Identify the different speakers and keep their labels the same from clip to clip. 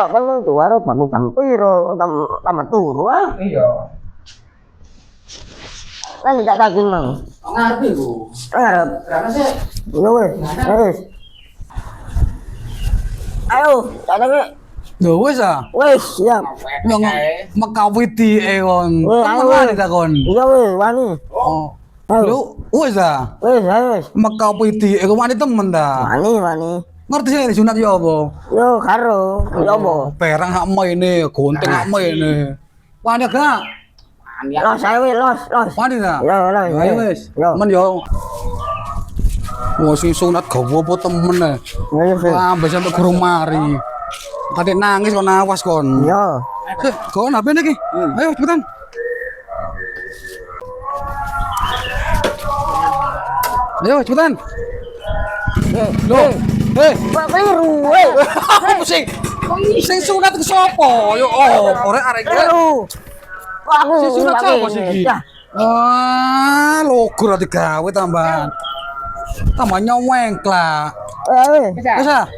Speaker 1: kan tuh harus baru tampiro tambah turu ah.
Speaker 2: Iya.
Speaker 1: Kan tidak daging mang.
Speaker 2: Ngerti Bu.
Speaker 1: Ngarep.
Speaker 2: Berapa sih?
Speaker 1: Iya wes. Ayo, tak ada.
Speaker 3: Lho wis ah.
Speaker 1: Wes, siap.
Speaker 3: Yang makawiti kon.
Speaker 1: Weh, ayo,
Speaker 3: Mana
Speaker 1: weh.
Speaker 3: ta kon?
Speaker 1: Iya wes, wani.
Speaker 3: Oh.
Speaker 1: Ayo.
Speaker 3: Lho wis ah.
Speaker 1: Wes, ayo wes.
Speaker 3: Makawiti wani temen ta.
Speaker 1: Wani.
Speaker 3: Ngerti sih sunat yo apa?
Speaker 1: Yo karo, yo apa?
Speaker 3: Perang hak maine, gonting hak maine. Wani gak?
Speaker 1: Los ayo wes, los.
Speaker 3: Wani ta?
Speaker 1: Yo, los.
Speaker 3: Ayo wis.
Speaker 1: Yo.
Speaker 3: Men yo. Wah sing sunat gawa apa temen e.
Speaker 1: Ayo wes.
Speaker 3: Wah, mbes sampe guru mari. Kadek nangis kon awas kon.
Speaker 1: Yo.
Speaker 3: Kon apa iki? Ayo cepetan. Ayo cepetan. Loh.
Speaker 1: Pak keliru, weh.
Speaker 3: Apa sih? Sing sunat ke sapa? Yo rek arek iki.
Speaker 1: Keliru. Kok aku
Speaker 3: Sing sunat sapa sih iki?
Speaker 1: Ya.
Speaker 3: Wah, logo ra digawe tambahan. Tambah nyoweng lah.
Speaker 1: Eh,
Speaker 3: Wis ah.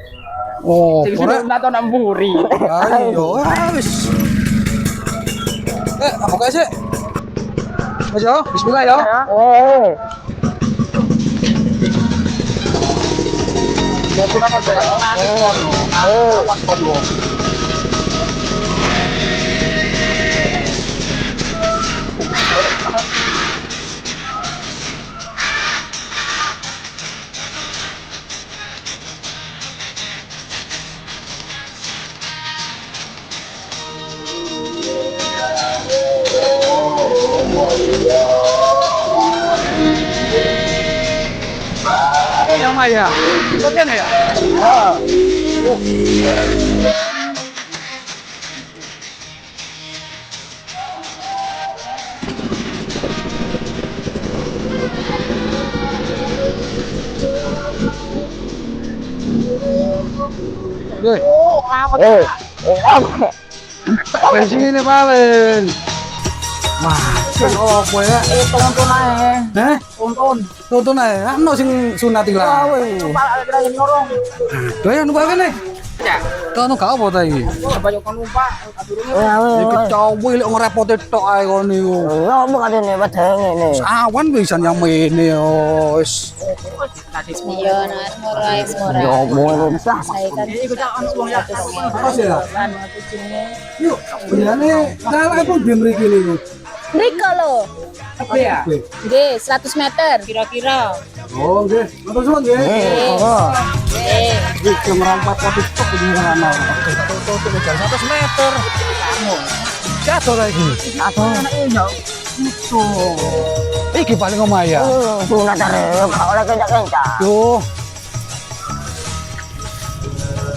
Speaker 3: Oh, rek.
Speaker 2: Nato namburi.
Speaker 3: Ayo, wis. Apa kae sih? Wis yo, bismillah yo.
Speaker 1: eh.
Speaker 3: Yang Maya. Kopian ya? Woi,
Speaker 1: Eh.
Speaker 3: bensin ini paling. Wah, sing opo ya?
Speaker 1: Tonton ae.
Speaker 3: Heh? Tonton ae. Ano sing sunat iki lah.
Speaker 1: Weh.
Speaker 3: Aduh, ya numpak kene.
Speaker 2: Ya.
Speaker 3: Kono gak apa ta iki?
Speaker 2: Banyak kan numpak.
Speaker 3: Iki cowok lek ngerepote tok ae kono niku.
Speaker 1: Ya apa katene padahal ngene.
Speaker 3: Awan pisan yang mene yo wis.
Speaker 4: Yun, Esmora.
Speaker 1: Ya apa bisa.
Speaker 4: Saya kan
Speaker 3: Makasih ya. Yuk, benerane salah aku di mriki niku.
Speaker 4: Riko lo.
Speaker 2: Apa ya?
Speaker 4: Oke, 100 meter kira-kira.
Speaker 3: Oh, nggih. Matur suwun nggih.
Speaker 1: Oh.
Speaker 3: Iki merompat potik tok di mana. Tuh 100 meter. Jatuh lagi.
Speaker 1: Atau
Speaker 3: Iki paling omaya.
Speaker 1: sunat arek gak oleh kencak-kencak.
Speaker 3: Tuh.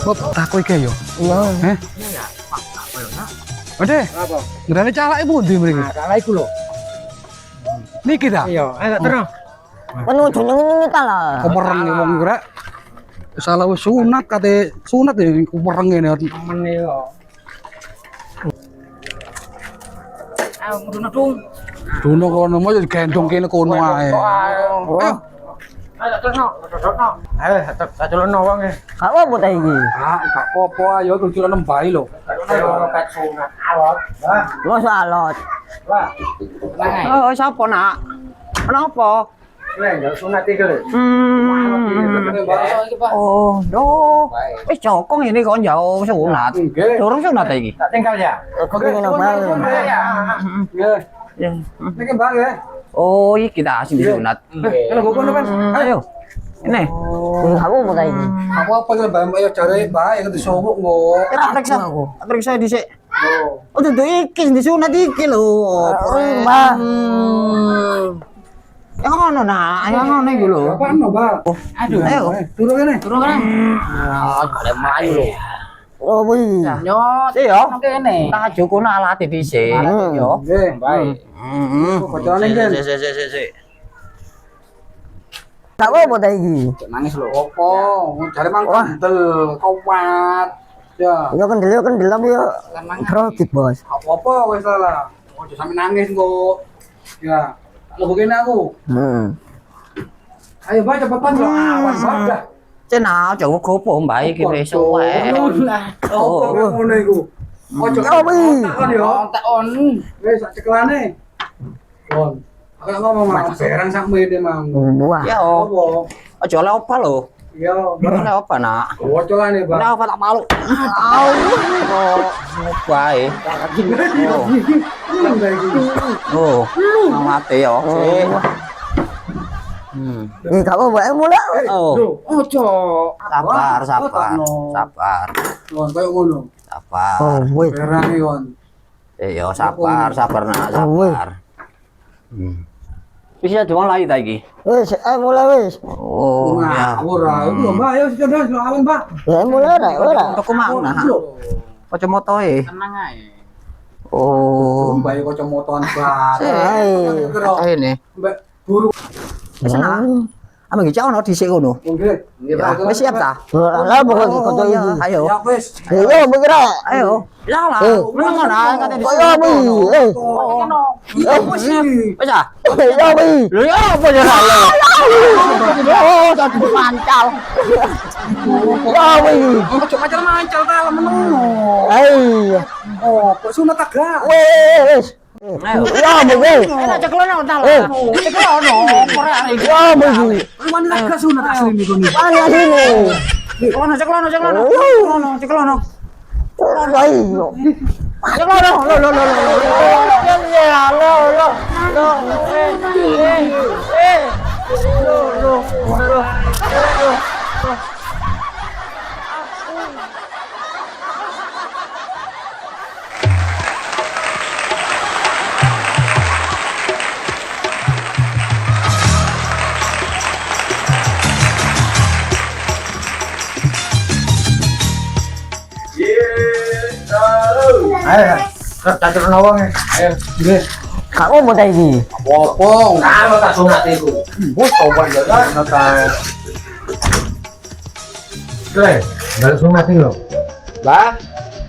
Speaker 3: Bob, takut iki yo.
Speaker 1: Iya.
Speaker 3: Heh. Ade.
Speaker 2: Apa?
Speaker 3: Ngerane calake pundi mriki?
Speaker 2: Salah iku lho.
Speaker 3: Niki ta?
Speaker 2: Iya, ayo terus.
Speaker 1: Kan ujune ngene ta lah.
Speaker 3: Kumereng wong kira. Salah wis sunat kate sunat ya kumereng ngene.
Speaker 2: Temen yo. Ayo ngono dong.
Speaker 3: Dono kono mau digendong kene kono ae.
Speaker 1: Ayo.
Speaker 2: Ayo terus no. Ayo satulono wong e.
Speaker 1: Gak apa ta iki.
Speaker 3: Ah, gak apa-apa ayo tujuan nembahi lho.
Speaker 2: Ayo pet sunat. Alot. Wah.
Speaker 1: Mosok alot.
Speaker 2: Wah. Tenang ae.
Speaker 1: Oh, sapa nak? Kenapa?
Speaker 2: Weh, enggak sunat iki lho.
Speaker 1: Oh, doh. Wis cokong ini kok jauh sunat.
Speaker 3: Nggih.
Speaker 1: Durung sunat ta iki.
Speaker 2: Tak tinggal ya.
Speaker 1: Kok ngene bae.
Speaker 3: Nggih.
Speaker 1: Ya.
Speaker 3: Niki Bang ya.
Speaker 1: Oh, iki kita sing disunat.
Speaker 3: Kene kok kono kan.
Speaker 1: Ayo. Ini. Kamu mau ta iki?
Speaker 3: Apa apa Mbak ayo jare bae kan disowok kok.
Speaker 1: Periksa. Periksa dhisik.
Speaker 3: Oh.
Speaker 1: Oh, dudu iki sing disunat iki lho.
Speaker 3: Mbak.
Speaker 1: Yang ngono nak, yang ngono iki lho.
Speaker 3: Apaan no, Mbak?
Speaker 2: Aduh.
Speaker 1: Ayo.
Speaker 3: Turun kene.
Speaker 2: Turun kan. Kale mlayu lho.
Speaker 1: Oh, wih.
Speaker 2: Nyot.
Speaker 1: Iya.
Speaker 2: Nang kene.
Speaker 1: Tak joko alate dhisik. Yo.
Speaker 3: Nggih.
Speaker 2: Baik.
Speaker 3: Bocone kan.
Speaker 1: Sik. Tak apa ta iki?
Speaker 2: Nangis lho.
Speaker 3: Opo? Jare mang kendel kuat. Ya.
Speaker 1: Ya kendel tapi yo grogi, Bos.
Speaker 3: Apa wis salah. Ojo sampe nangis kok. Ya. Lu begini aku.
Speaker 1: Hmm.
Speaker 3: Ayo Mbak cepetan yo awan Mbak.
Speaker 1: Chứ nào chỗ có phố bảy kia về số khỏe.
Speaker 3: Oh, ngono iku. Ojo takon yo.
Speaker 2: Takon.
Speaker 3: Wis sak ceklane. Kon. Aku ngomong mang barang sak mene mang.
Speaker 1: Buah. Ya oh. Ojo le apa lo?
Speaker 3: Iya.
Speaker 1: Le apa nak?
Speaker 3: Ojo lah nih,
Speaker 1: Le
Speaker 3: Bang.
Speaker 1: apa tak malu? Au. Oh, baik. Oh, mati ya.
Speaker 5: Ini kamu bae mulai.
Speaker 1: Oh,
Speaker 2: Ojo.
Speaker 1: sabar, sabar, sabar,
Speaker 3: Kon koyo ngono.
Speaker 1: sabar.
Speaker 5: Oh, wih.
Speaker 3: Barang iki kon.
Speaker 1: Yo sabar, sabar nak, sabar. Bisa dimulai lagi.
Speaker 5: Wis, mulai wis.
Speaker 1: Oh, ya.
Speaker 3: Ora, iku Mbak, ayo sudah awan, Mbak.
Speaker 5: Ya mulai ora.
Speaker 1: Aku mana? Kacamata e.
Speaker 2: Tenang ae.
Speaker 1: Oh.
Speaker 3: Mbak yo kacamotaan banget.
Speaker 1: Ayo nih.
Speaker 3: Mbak buru.
Speaker 1: Sana. Ame iki ono dhisik ngono.
Speaker 3: Nggih.
Speaker 1: Wis siap ta?
Speaker 5: Lah pokoknya kocok
Speaker 1: Iya,
Speaker 5: iki.
Speaker 1: ayo.
Speaker 3: Ya wis.
Speaker 5: Ayo bergerak.
Speaker 1: Ayo. Ya lah. Meneng ngono kate dhisik.
Speaker 5: Ayo mi.
Speaker 1: Wis ah.
Speaker 5: Ayo mi.
Speaker 1: Lho ya apa ya lo? Oh, tadi mancal.
Speaker 5: Ayo mi.
Speaker 3: Ojo mancal-mancal ta lemen.
Speaker 5: Ayo.
Speaker 3: Oh, kok sunat agak.
Speaker 5: Wis.
Speaker 1: Ayo.
Speaker 5: Ya mi.
Speaker 1: Enak ceklono ta. Ceklono. Korek arek iki.
Speaker 5: Ya mi.
Speaker 3: Luan agak sunat asli niku niku.
Speaker 5: Mana sini?
Speaker 1: Ceklono, ceklono, ceklono. Ceklono, ceklono.
Speaker 5: Ayo.
Speaker 1: Ceklono. Lo. Ya lo.
Speaker 3: Ayo. Cacuk nawang. Ayo. Nggih.
Speaker 5: Kamu mau tadi?
Speaker 3: Apa? Karo tak sunat iku. Wis tobat ya sunat ta. Oke, balik sunat iki lho. Lah.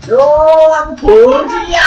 Speaker 3: Yo, aku bur. Iya.